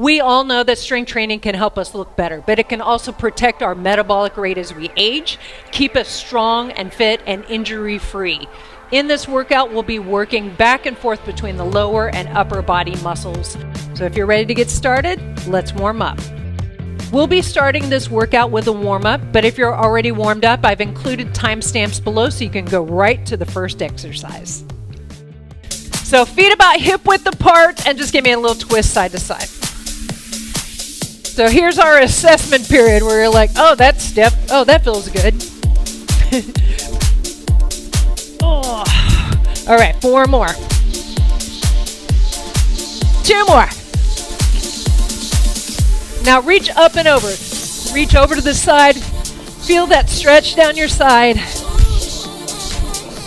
We all know that strength training can help us look better, but it can also protect our metabolic rate as we age, keep us strong and fit and injury-free. In this workout, we'll be working back and forth between the lower and upper body muscles. So if you're ready to get started, let's warm up. We'll be starting this workout with a warm-up, but if you're already warmed up, I've included timestamps below so you can go right to the first exercise. So feet about hip width apart and just give me a little twist side to side. So here's our assessment period where you're like, oh, that's stiff. Oh, that feels good. Oh. All right, 4 more. 2 more. Now reach up and over. Reach over to the side. Feel that stretch down your side.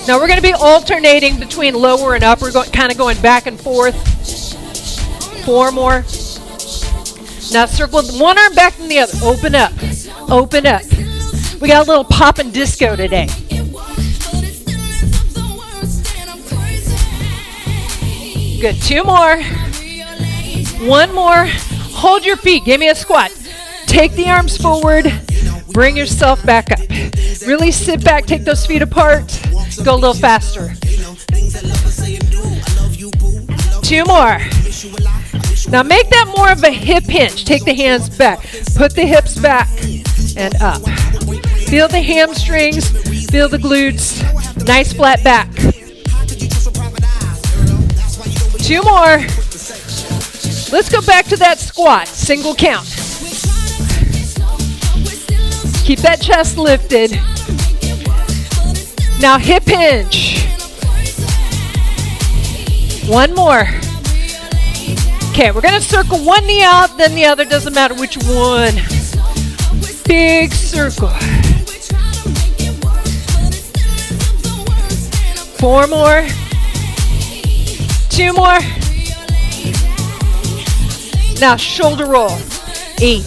Now we're going to be alternating between lower and upper, kind of going back and forth. 4 more. Now circle one arm back than the other. Open up. Open up. We got a little pop and disco today. Good. 2 more. 1 more. Hold your feet. Give me a squat. Take the arms forward. Bring yourself back up. Really sit back. Take those feet apart. Go a little faster. 2 more. Now make that more of a hip hinge. Take the hands back. Put the hips back and up. Feel the hamstrings. Feel the glutes. Nice flat back. 2 more. Let's go back to that squat. Single count. Keep that chest lifted. Now hip hinge. 1 more. Okay, we're going to circle one knee out, then the other, doesn't matter which one. Big circle. 4 more. 2 more. Now shoulder roll. 8.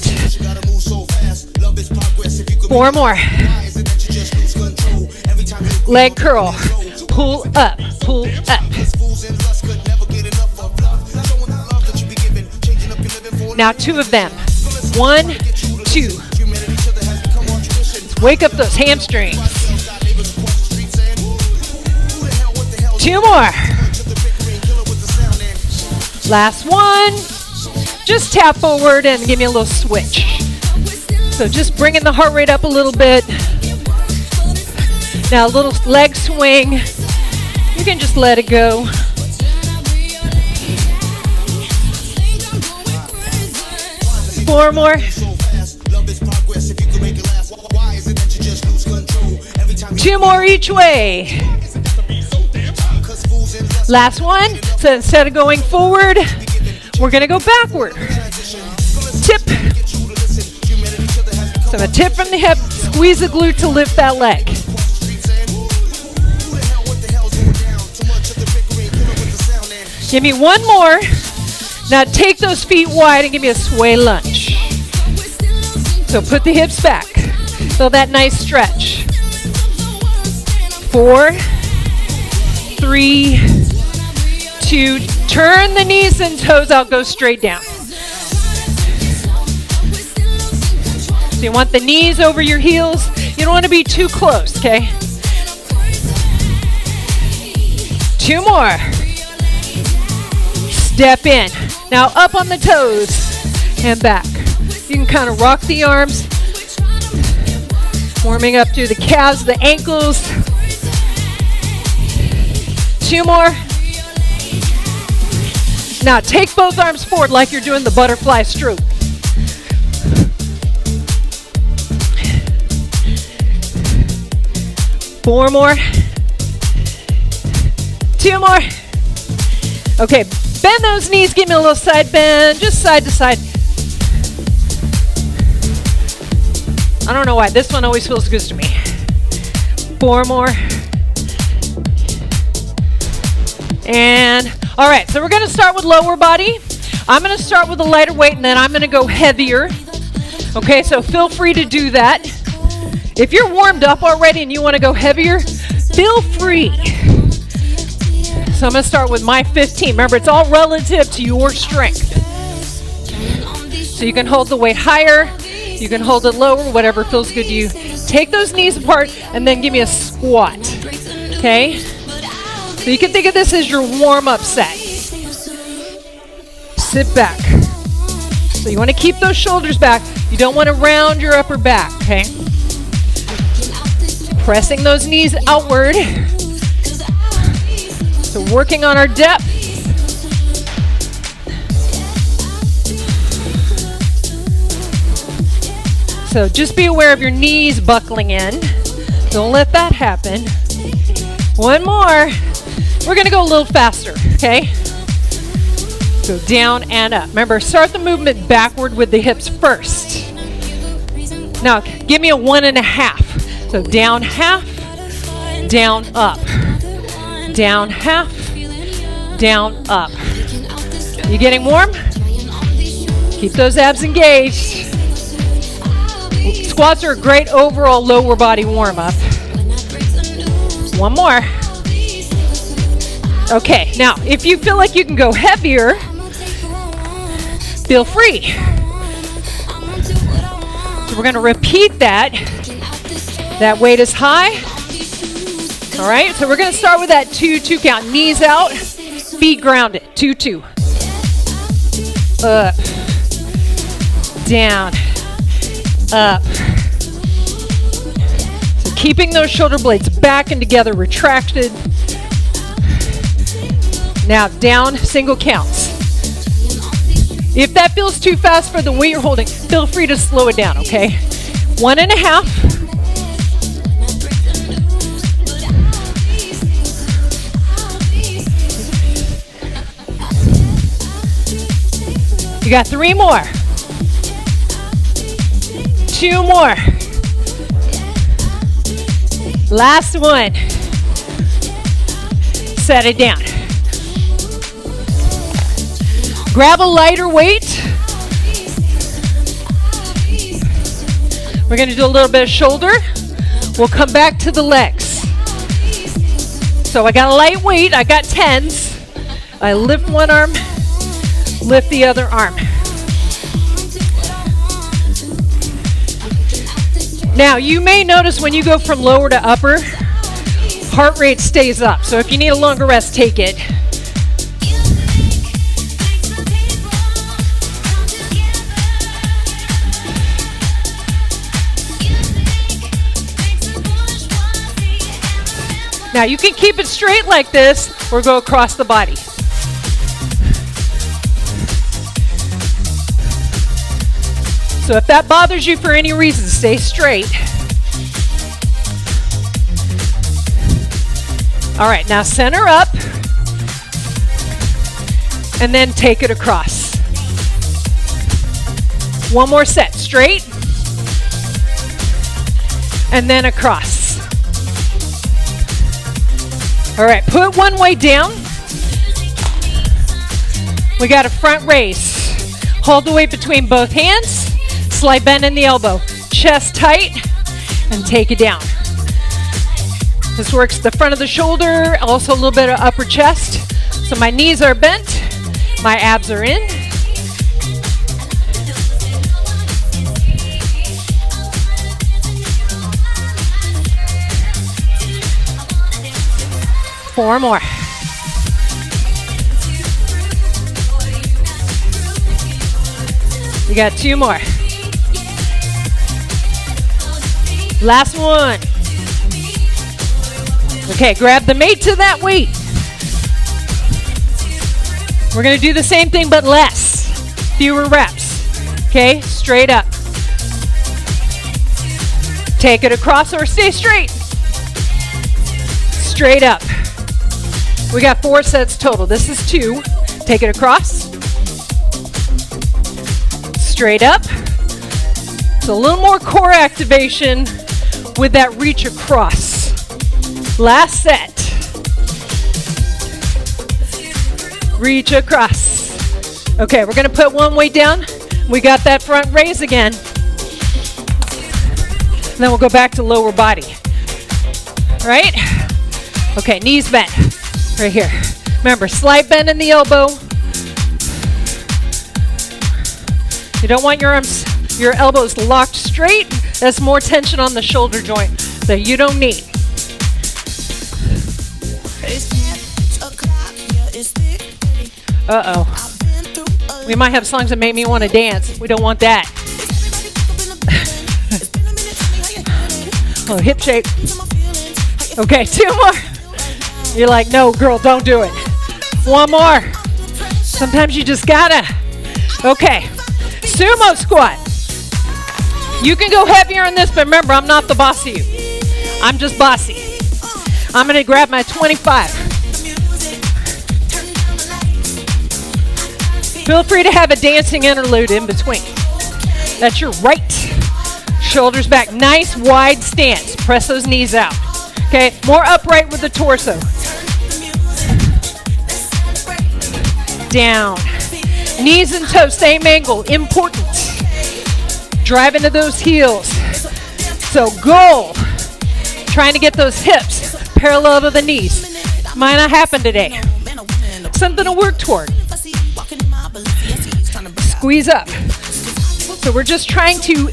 4 more. Leg curl. Pull up. Pull up. Now 2 of them. 1, 2. Let's wake up those hamstrings. 2 more. Last one. Just tap forward and give me a little switch. So just bringing the heart rate up a little bit. Now a little leg swing. You can just let it go. 4 more. 2 more each way. Last one. So instead of going forward, we're going to go backward. Tip. So a tip from the hip. Squeeze the glute to lift that leg. Give me 1 more. Now take those feet wide and give me a sway lunge. So put the hips back. Feel that nice stretch. 4, 3, 2. Turn the knees and toes out. Go straight down. So you want the knees over your heels. You don't want to be too close, okay? 2 more. Step in. Now up on the toes and back. You can kind of rock the arms. Warming up through the calves, the ankles. 2 more. Now take both arms forward like you're doing the butterfly stroke. 4 more. 2 more. Okay, bend those knees. Give me a little side bend, just side to side. I don't know why. This one always feels good to me. 4 more. And, all right, so we're going to start with lower body. I'm going to start with a lighter weight, and then I'm going to go heavier. Okay, so feel free to do that. If you're warmed up already and you want to go heavier, feel free. So I'm going to start with my 15. Remember, it's all relative to your strength. So you can hold the weight higher, you can hold it lower, whatever feels good to you. Take those knees apart and then give me a squat, okay? So you can think of this as your warm-up set. Sit back. So you want to keep those shoulders back. You don't want to round your upper back, okay? Pressing those knees outward. So working on our depth. So just be aware of your knees buckling in. Don't let that happen. One more. We're going to go a little faster, okay? Go down and up. Remember, start the movement backward with the hips first. Now, give me a 1.5. So down half, down up. Down half, down up. You getting warm? Keep those abs engaged. Squats are a great overall lower body warm-up. One more. Okay, now if you feel like you can go heavier, feel free. So we're going to repeat that. That weight is high. All right, so we're going to start with that 2-2 count. Knees out, feet grounded. 2-2. Up, down, up. So keeping those shoulder blades back and together, retracted. Now down, single counts. If that feels too fast for the weight you're holding, feel free to slow it down, okay? 1.5. You got 3 more. 2 more. Last one. Set it down. Grab a lighter weight. We're going to do a little bit of shoulder. We'll come back to the legs. So I got a light weight. I got 10s. I lift one arm, lift the other arm. Now, you may notice when you go from lower to upper, heart rate stays up. So if you need a longer rest, take it. Now, you can keep it straight like this or go across the body. So if that bothers you for any reason, stay straight. All right, now center up and then take it across. One more set, straight and then across. All right, put one weight down. We got a front raise. Hold the weight between both hands. Slight bend in the elbow. Chest tight and take it down. This works the front of the shoulder, also a little bit of upper chest. So my knees are bent, my abs are in. Four more. You got 2 more. Last one. Okay, grab the mate to that weight. We're going to do the same thing but less. Fewer reps. Okay, straight up. Take it across or stay straight. Straight up. We got 4 sets total. This is 2. Take it across. Straight up. So a little more core activation with that reach across. Last set. Reach across. Okay, we're going to put one weight down. We got that front raise again. And then we'll go back to lower body. Right? Okay, knees bent. Right here. Remember, slight bend in the elbow. You don't want your arms, your elbows locked straight. That's more tension on the shoulder joint that you don't need. Uh-oh. We might have songs that make me want to dance. We don't want that. Oh, hip shake. Okay, 2 more. You're like, no, girl, don't do it. 1 more. Sometimes you just gotta. Okay, sumo squat. You can go heavier on this, but remember, I'm not the boss of you. I'm just bossy. I'm gonna grab my 25. Feel free to have a dancing interlude in between. That's your right. Shoulders back. Nice wide stance. Press those knees out. Okay, more upright with the torso. Down. Knees and toes, same angle. Important. Drive into those heels. So goal. Trying to get those hips parallel to the knees. Might not happen today. Something to work toward. Squeeze up. So we're just trying to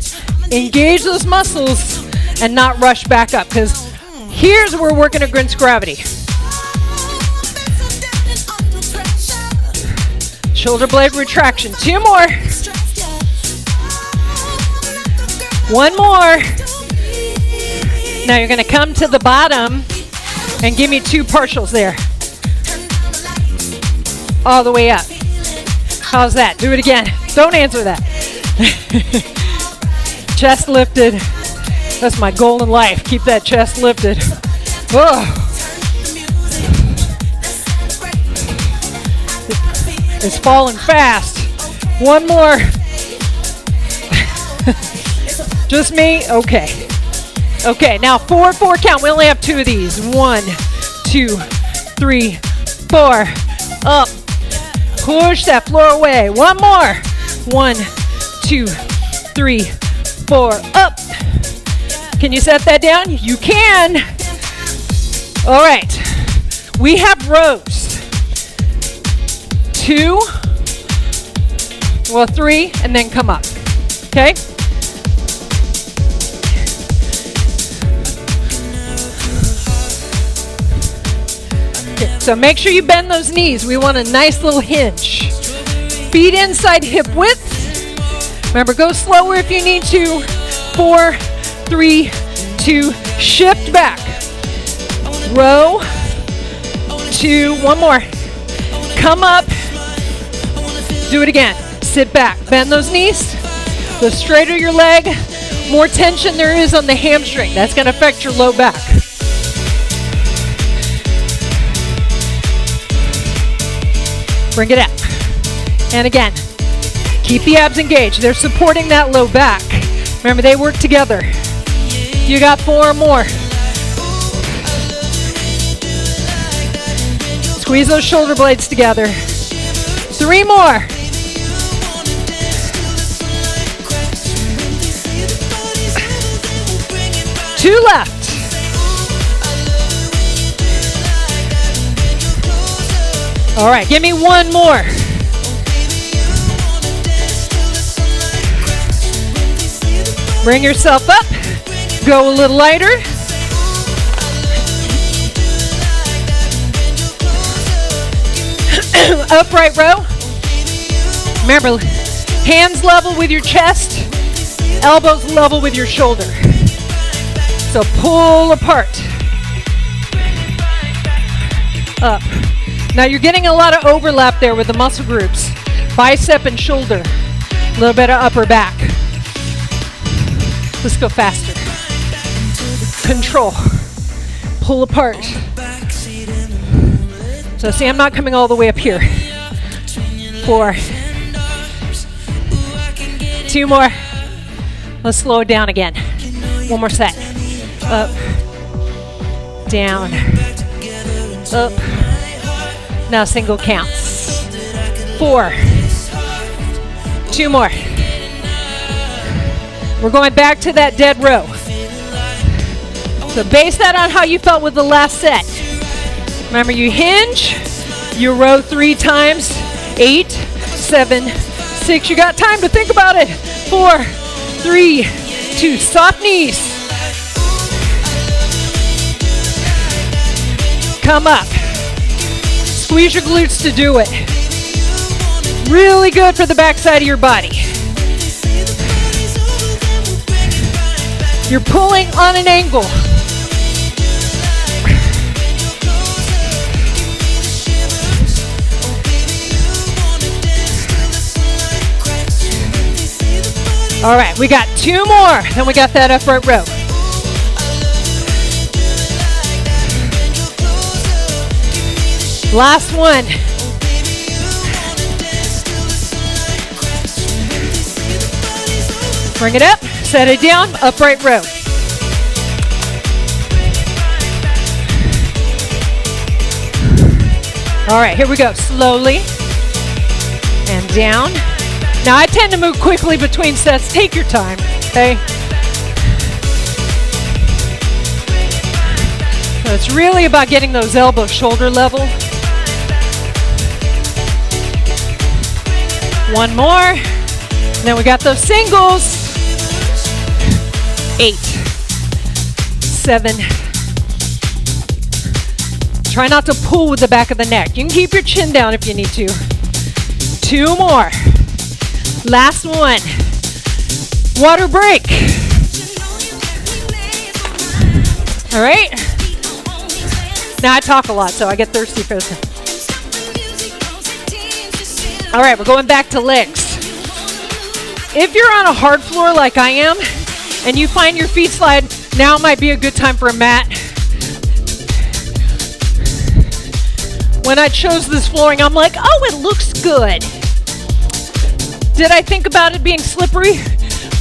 engage those muscles and not rush back up, because here's where we're working against gravity. Shoulder blade retraction. 2 more. 1 more. Now you're going to come to the bottom and give me 2 partials there. All the way up. How's that? Do it again. Don't answer that. Chest lifted. That's my goal in life. Keep that chest lifted. Oh. It's falling fast. 1 more. Just me? Okay. Okay, now 4 count. We only have 2 of these. 1, 2, 3, 4. Up. Push that floor away. 1 more. 1, 2, 3, 4. Up. Can you set that down? You can. All right. We have rows. 2, 3, and then come up. Okay? So make sure you bend those knees. We want a nice little hinge. Feet inside hip width. Remember, go slower if you need to. 4, 3, 2, shift back. Row. 2, 1 more. Come up. Do it again. Sit back. Bend those knees. The straighter your leg, more tension there is on the hamstring. That's going to affect your low back. Bring it up. And again, keep the abs engaged. They're supporting that low back. Remember, they work together. You got 4 more. Squeeze those shoulder blades together. 3 more. Two left. All right, give me 1 more. Bring yourself up. Go a little lighter. Upright row. Remember, hands level with your chest, elbows level with your shoulder. So pull apart. Up. Now you're getting a lot of overlap there with the muscle groups. Bicep and shoulder. A little bit of upper back. Let's go faster. Control. Pull apart. So see, I'm not coming all the way up here. 4. 2 more. Let's slow it down again. 1 more set. Up. Down. Up. Now single counts. 4. 2 more. We're going back to that dead row. So base that on how you felt with the last set. Remember, you hinge, you row 3 times, 8, 7, 6, you got time to think about it. 4, 3, 2, soft knees. Come up. Squeeze your glutes to do it. Really good for the backside of your body. You're pulling on an angle. All right, we got 2 more, then we got that upright row. Last one. Bring it up, set it down, upright row. All right, here we go, slowly and down. Now, I tend to move quickly between sets. Take your time, okay? So it's really about getting those elbows shoulder level. 1 more. And then we got those singles. 8, 7. Try not to pull with the back of the neck. You can keep your chin down if you need to. 2 more. Last one. Water break. All right. Now I talk a lot, so I get thirsty for this. All right, we're going back to legs. If you're on a hard floor like I am, and you find your feet slide, now might be a good time for a mat. When I chose this flooring, I'm like, oh, it looks good. Did I think about it being slippery?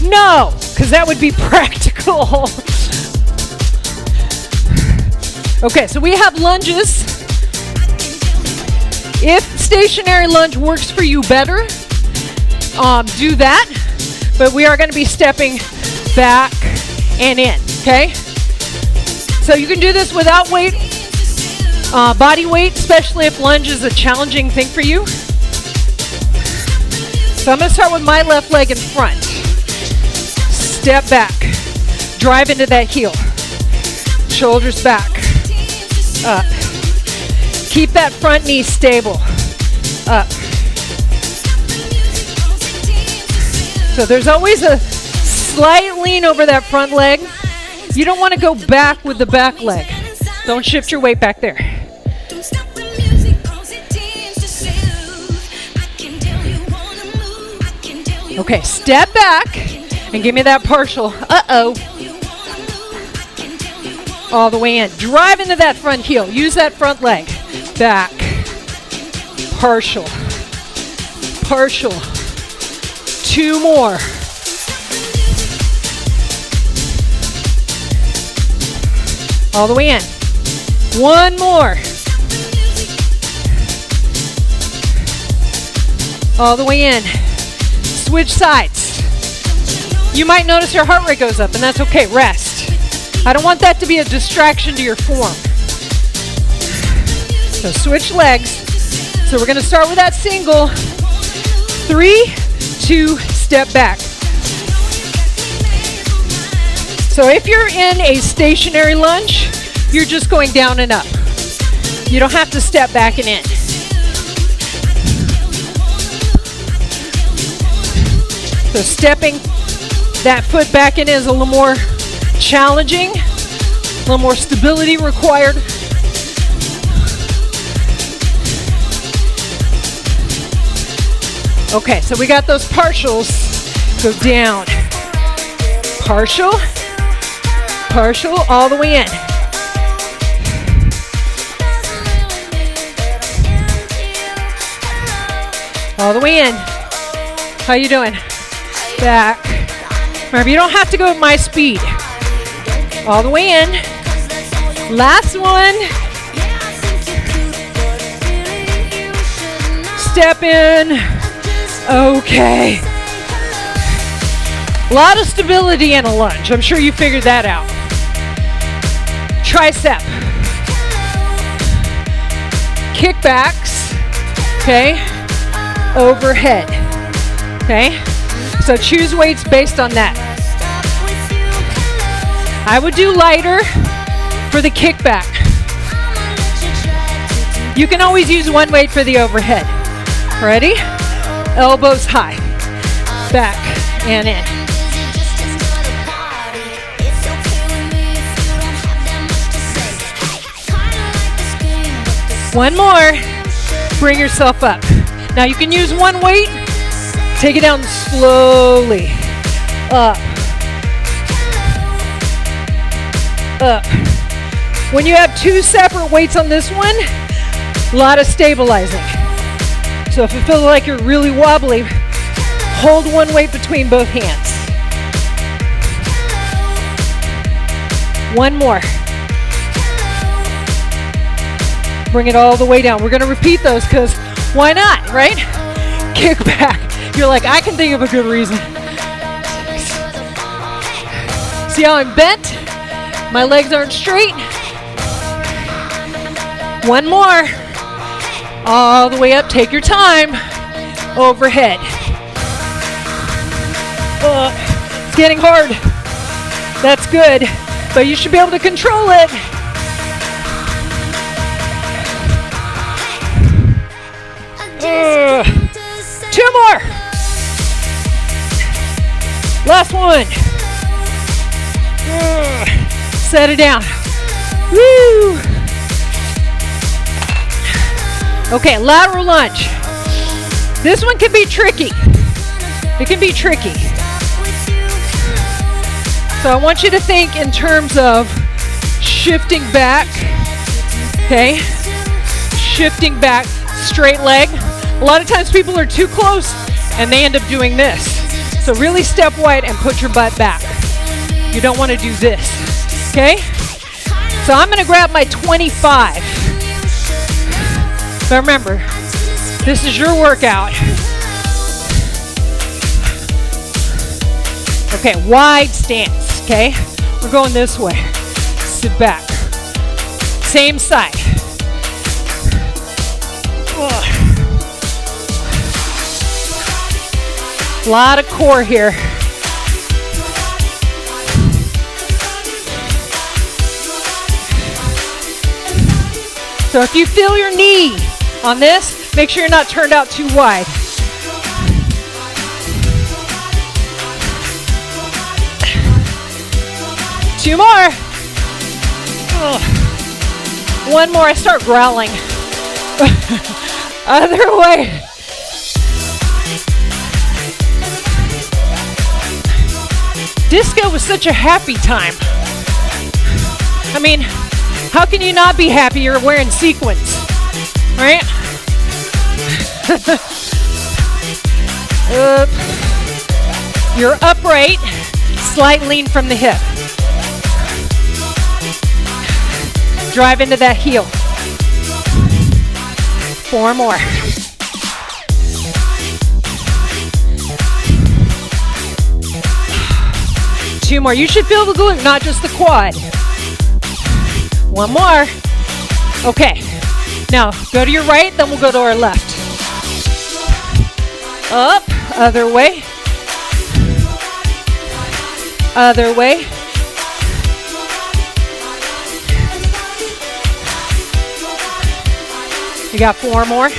No, because that would be practical. Okay, so we have lunges. If stationary lunge works for you better, do that. But we are going to be stepping back and in, okay? So you can do this without weight, body weight, especially if lunge is a challenging thing for you. So I'm going to start with my left leg in front. Step back. Drive into that heel. Shoulders back. Up. Keep that front knee stable. Up. So there's always a slight lean over that front leg. You don't want to go back with the back leg. Don't shift your weight back there. Okay, step back and give me that partial. Uh-oh. All the way in. Drive into that front heel. Use that front leg. Back. Partial. Partial. 2 more. All the way in. 1 more. All the way in. Switch sides. You might notice your heart rate goes up, and that's okay. Rest. I don't want that to be a distraction to your form. So switch legs. So we're going to start with that single. 3, 2, step back. So if you're in a stationary lunge, you're just going down and up. You don't have to step back and in. So stepping that foot back in is a little more challenging, a little more stability required. Okay, so we got those partials. Go down. Partial, partial, all the way in. All the way in. How you doing? Back. Remember, you don't have to go at my speed. All the way in. Last one. Step in. Okay. A lot of stability in a lunge. I'm sure you figured that out. Tricep. Kickbacks. Okay. Overhead. Okay? So choose weights based on that. I would do lighter for the kickback. You can always use one weight for the overhead. Ready? Elbows high. Back and in. One more. Bring yourself up. Now you can use one weight. Take it down slowly. Up. Up. When you have two separate weights on this one, a lot of stabilizing. So if it feels like you're really wobbly, hold one weight between both hands. One more. Bring it all the way down. We're going to repeat those because why not, right? Kick back. You're like, I can think of a good reason. See how I'm bent? My legs aren't straight. One more. All the way up. Take your time. Overhead. It's getting hard. That's good. But you should be able to control it. Two more. Last one. Set it down. Woo. Okay, lateral lunge. This one can be tricky. It can be tricky. So I want you to think in terms of shifting back. Okay? Shifting back, straight leg. A lot of times people are too close and they end up doing this. So really step wide and put your butt back. You don't want to do this. Okay? So I'm going to grab my 25. But remember, this is your workout. Okay, wide stance, okay? We're going this way. Sit back. Same side. A lot of core here. So if you feel your knee on this, make sure you're not turned out too wide. Two more. One more. I start growling. Other way. Disco was such a happy time. I mean, how can you not be happy you're wearing sequins, right? You're upright, slight lean from the hip. Drive into that heel. Four more. Two more. You should feel the glute, not just the quad. One more. Okay. Now, go to your right, then we'll go to our left. Up, other way. Other way. You got four more.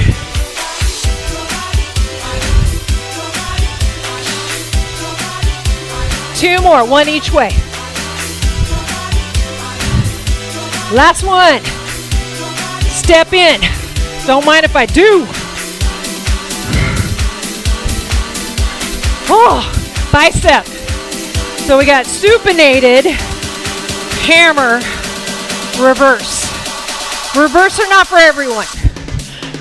Two more, one each way. Last one. Step in. Don't mind if I do. Oh, bicep. So we got supinated, hammer, reverse. Reverse are not for everyone.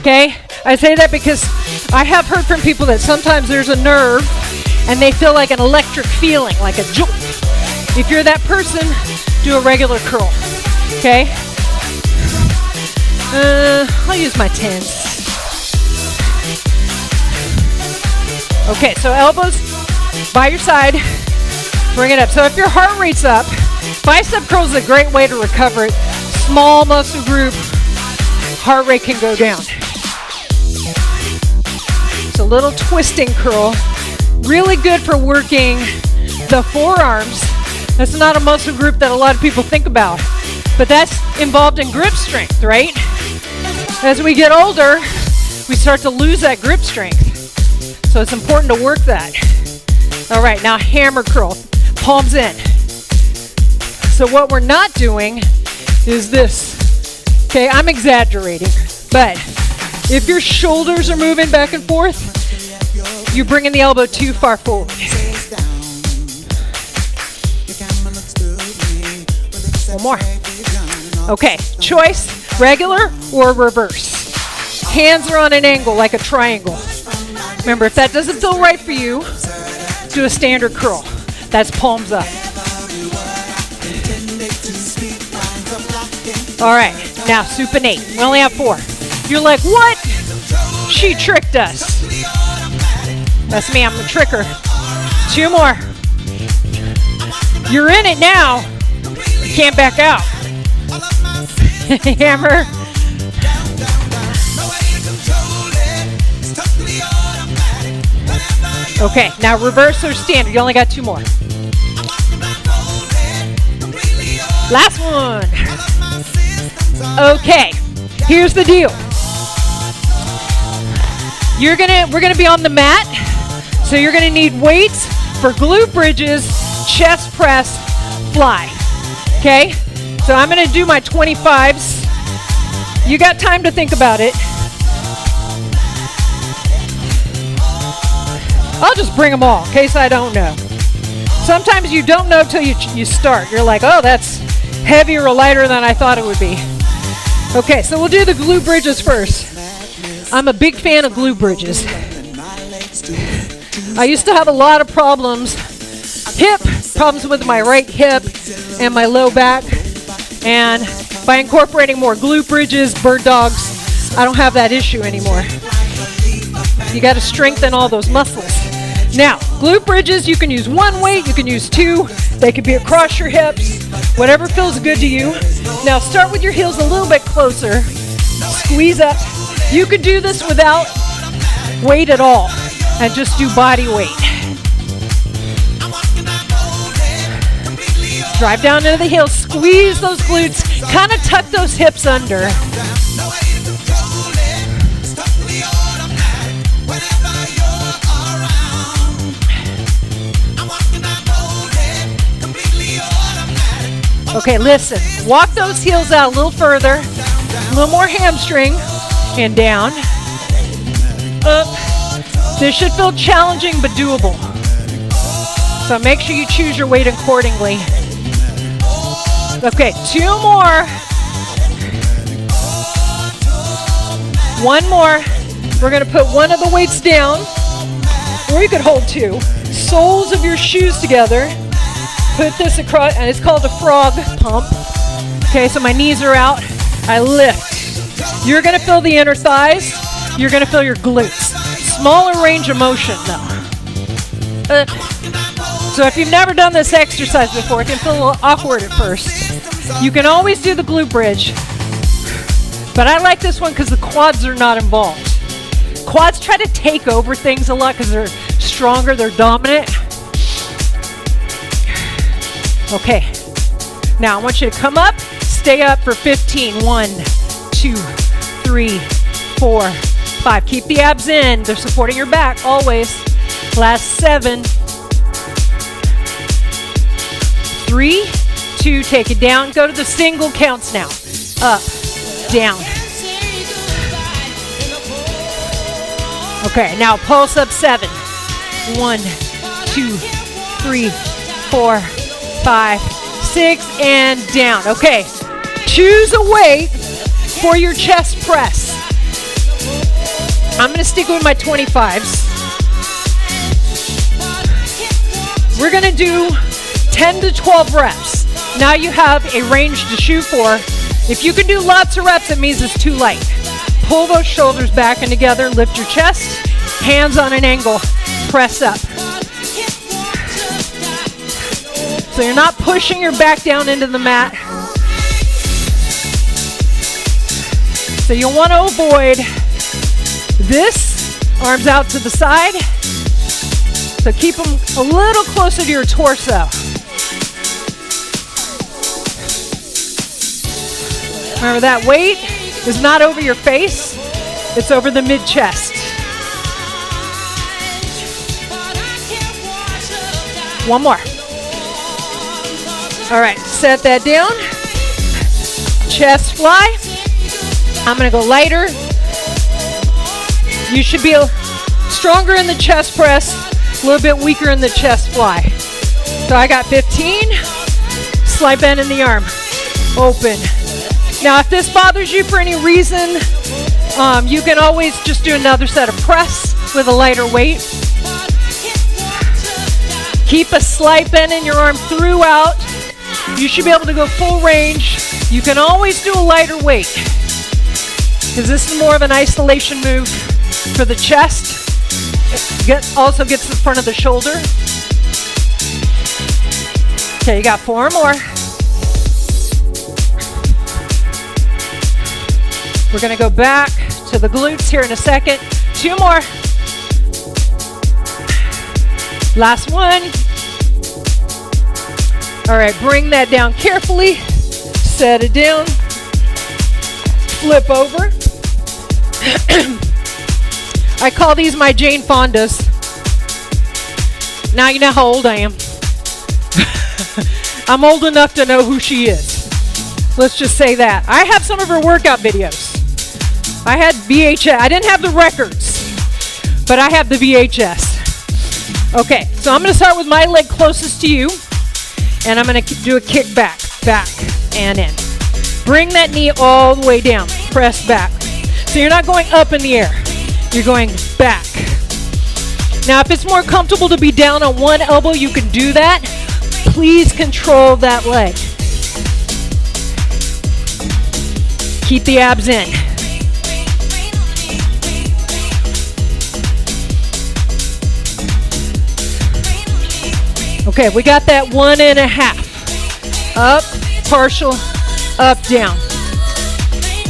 Okay? I say that because I have heard from people that sometimes there's a nerve and they feel like an electric feeling, like a jolt. If you're that person, do a regular curl. Okay? I'll use my 10s. Okay, so elbows by your side. Bring it up. So if your heart rate's up, bicep curls is a great way to recover it. Small muscle group, heart rate can go down. It's a little twisting curl Really good for working the forearms. That's not a muscle group that a lot of people think about, but that's involved in grip strength, right? As we get older, we start to lose that grip strength. So it's important to work that. All right, now hammer curl, palms in. So what we're not doing is this. Okay, I'm exaggerating, but if your shoulders are moving back and forth, you're bringing the elbow too far forward. One more. Okay, choice, regular or reverse. Hands are on an angle like a triangle. Remember, if that doesn't feel right for you, do a standard curl. That's palms up. All right, now supinate. We only have 4. You're like, what? She tricked us. That's me, I'm the tricker. 2 more. You're in it now. You can't back out. Hammer. Okay, now reverse or standard. You only got 2 more. Last one. Okay, here's the deal. We're gonna be on the mat, so you're gonna need weights for glute bridges, chest press, fly. Okay, so I'm gonna do my 25s. You got time to think about it. I'll just bring them all in case I don't know. Sometimes you don't know till you start. You're like, oh, that's heavier or lighter than I thought it would be. Okay, so we'll do the glute bridges first. I'm a big fan of glute bridges. I used to have a lot of problems with my right hip and my low back. And by incorporating more glute bridges, bird dogs, I don't have that issue anymore. You got to strengthen all those muscles. Now, glute bridges, you can use 1 weight, you can use 2. They could be across your hips, whatever feels good to you. Now, start with your heels a little bit closer. Squeeze up. You could do this without weight at all and just do body weight. Drive down into the heels, squeeze those glutes, kind of tuck those hips under. Okay, listen, walk those heels out a little further, a little more hamstring, and down, up. This should feel challenging but doable. So make sure you choose your weight accordingly. Okay, 2 more. 1 more. We're gonna put one of the weights down, or you could hold 2. Soles of your shoes together. Put this across, and it's called a frog pump. Okay, so my knees are out. I lift. You're gonna feel the inner thighs. You're gonna feel your glutes. Smaller range of motion though. So if you've never done this exercise before, it can feel a little awkward at first. You can always do the glute bridge, but I like this one because the quads are not involved. Quads try to take over things a lot because they're stronger, they're dominant. Okay, now I want you to come up, stay up for 15. 1, 2, 3, 4, 5. Keep the abs in. They're supporting your back always. Last 7. 3, 2, take it down. Go to the single counts now. Up, down. Okay, now pulse up 7. 1, 2, 3, 4, 5, 6, and down. Okay, choose a weight for your chest press. I'm gonna stick with my 25s. We're gonna do 10 to 12 reps. Now you have a range to shoot for. If you can do lots of reps, it means it's too light. Pull those shoulders back and together, lift your chest, hands on an angle, press up. So you're not pushing your back down into the mat. So you'll want to avoid this, arms out to the side, So keep them a little closer to your torso. Remember, that weight is not over your face, it's over the mid-chest. One more. All right, set that down. Chest fly. I'm gonna go lighter. You should be stronger in the chest press, a little bit weaker in the chest fly. So I got 15. Slight bend in the arm. Open. Now, if this bothers you for any reason, you can always just do another set of press with a lighter weight. Keep a slight bend in your arm throughout. You should be able to go full range. You can always do a lighter weight, because this is more of an isolation move for the chest. It also gets the front of the shoulder. Okay, you got 4 more. We're gonna go back to the glutes here in a second. 2 more. Last one. All right, bring that down carefully. Set it down. Flip over. I call these my Jane Fondas. Now you know how old I am. I'm old enough to know who she is. Let's just say that. I have some of her workout videos. I had VHS. I didn't have the records, but I have the VHS. Okay, so I'm going to start with my leg closest to you, and I'm going to do a kick back, and in. Bring that knee all the way down. Press back. So you're not going up in the air. You're going back. Now, if it's more comfortable to be down on one elbow, you can do that. Please control that leg. Keep the abs in. Okay, we got that 1.5. Up, partial, up, down.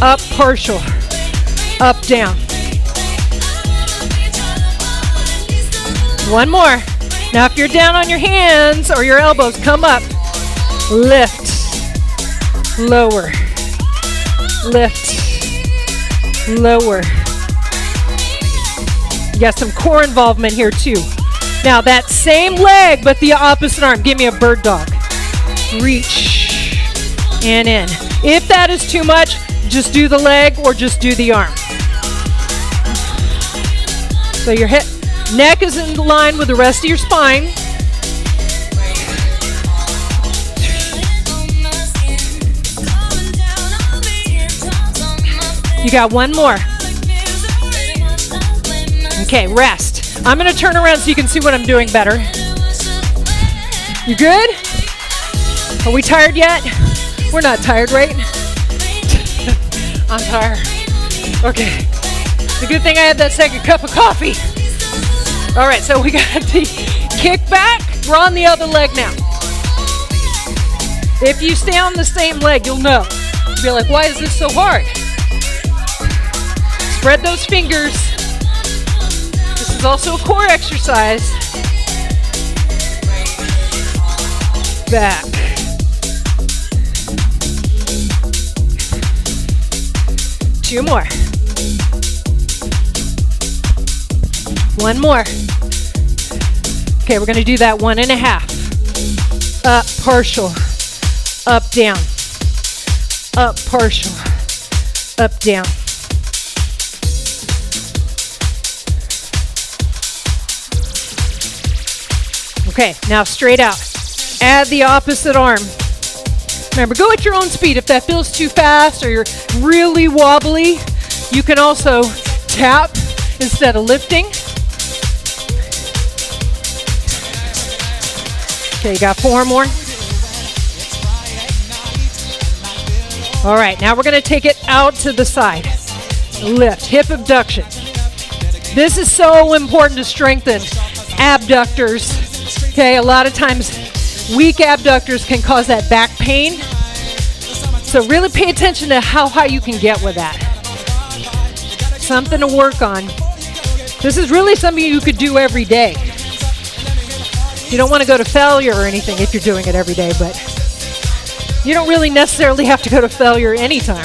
Up, partial, up, down. One more. Now, if you're down on your hands or your elbows, come up. Lift, lower, lift, lower. You got some core involvement here too. Now that same leg, but the opposite arm. Give me a bird dog. Reach and in. If that is too much, just do the leg or just do the arm. So your neck is in line with the rest of your spine. You got one more. Okay, rest. I'm going to turn around so you can see what I'm doing better. You good? Are we tired yet? We're not tired, right? I'm tired. Okay. The good thing I had that second cup of coffee. All right, so we got the kick back. We're on the other leg now. If you stay on the same leg, you'll know. You'll be like, why is this so hard? Spread those fingers. This is also a core exercise. Back. Two more. One more. Okay, we're going to do that 1.5. Up, partial. Up, down. Up, partial. Up, down. Okay, now straight out. Add the opposite arm. Remember, go at your own speed. If that feels too fast or you're really wobbly, you can also tap instead of lifting. Okay, you got 4 more. All right, now we're going to take it out to the side. Lift, hip abduction. This is so important to strengthen abductors. Okay, a lot of times weak abductors can cause that back pain. So really pay attention to how high you can get with that. Something to work on. This is really something you could do every day. You don't want to go to failure or anything if you're doing it every day, but you don't really necessarily have to go to failure anytime.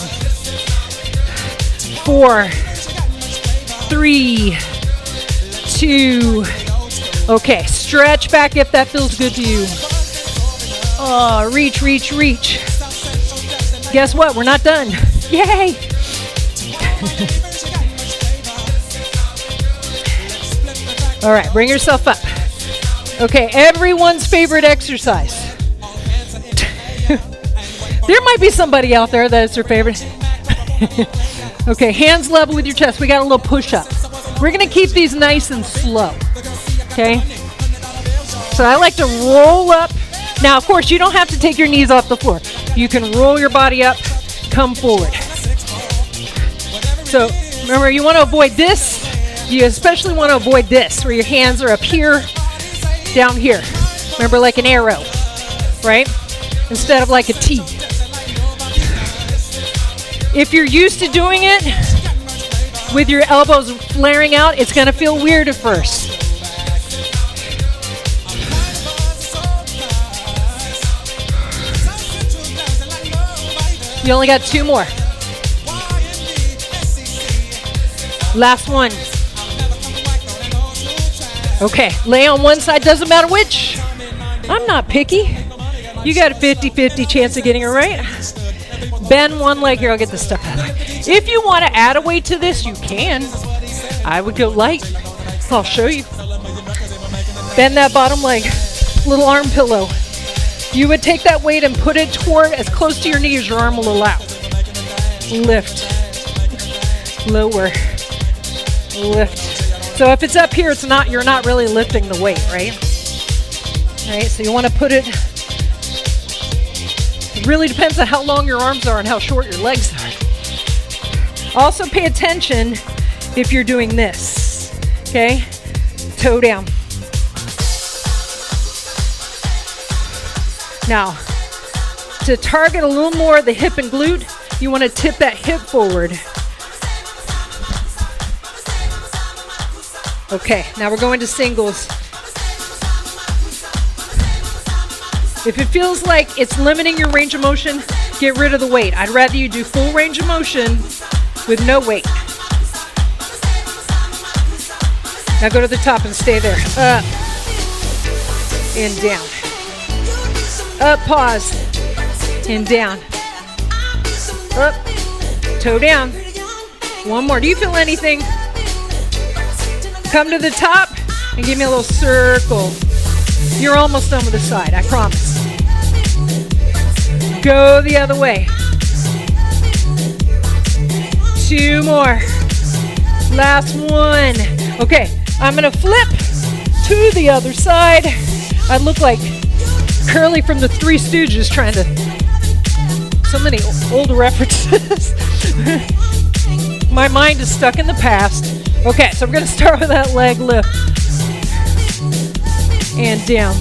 4, 3, 2. Okay, stretch back if that feels good to you. Oh, reach, reach, reach. Guess what? We're not done. Yay! All right, bring yourself up. Okay, everyone's favorite exercise. There might be somebody out there that is their favorite. Okay, hands level with your chest. We got a little push-up. We're going to keep these nice and slow. Okay? So I like to roll up. Now, of course, you don't have to take your knees off the floor. You can roll your body up, come forward. So remember, you want to avoid this. You especially want to avoid this, where your hands are up here, down here. Remember, like an arrow, right? Instead of like a T. If you're used to doing it with your elbows flaring out, it's going to feel weird at first. You only got 2 more. Last one. Okay, lay on one side, doesn't matter which. I'm not picky. You got a 50-50 chance of getting it right. Bend one leg here, I'll get this stuff out of the way. If you want to add a weight to this, you can. I would go light. I'll show you. Bend that bottom leg, little arm pillow. You would take that weight and put it toward as close to your knee as your arm will allow. Lift. Lower. Lift. So if it's up here, you're not really lifting the weight, right? Right, so you want to put it. It really depends on how long your arms are and how short your legs are. Also pay attention if you're doing this, okay? Toe down. Now, to target a little more of the hip and glute, you want to tip that hip forward. Okay, now we're going to singles. If it feels like it's limiting your range of motion, get rid of the weight. I'd rather you do full range of motion with no weight. Now go to the top and stay there. Up and down. Up, pause, and down. Up, toe down. One more. Do you feel anything? Come to the top and give me a little circle. You're almost done with the side, I promise. Go the other way. 2 more. Last one. Okay, I'm gonna flip to the other side. I look like Curly from the Three Stooges trying to, so many old references. My mind is stuck in the past. Okay, so I'm gonna start with that leg lift. And down.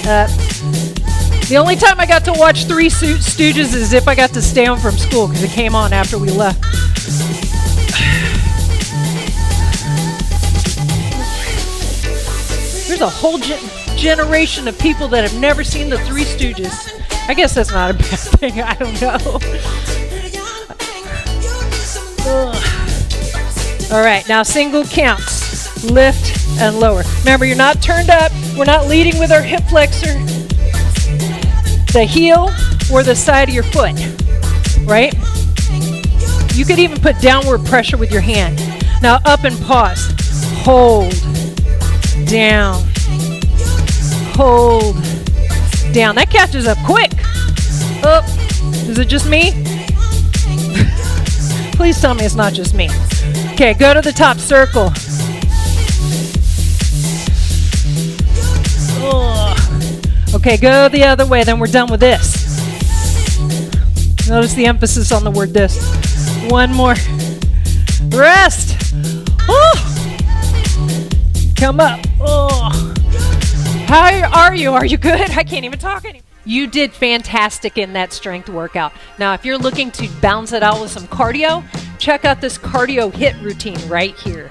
Up. The only time I got to watch Three Stooges is if I got to stay home from school because it came on after we left. There's a whole generation of people that have never seen the Three Stooges. I guess that's not a bad thing. I don't know. All right, now single counts. Lift and lower. Remember, you're not turned up. We're not leading with our hip flexor. The heel or the side of your foot, right? You could even put downward pressure with your hand. Now up and pause. Hold. Down. Hold. Down. That catches up quick. Up. Is it just me? Please tell me it's not just me. Okay, go to the top, circle. Okay, go the other way, then we're done with this. Notice the emphasis on the word this. One more. Rest. Oh. Come up. Oh. How are you? Are you good? I can't even talk anymore. You did fantastic in that strength workout. Now, if you're looking to balance it out with some cardio, check out this cardio HIIT routine right here.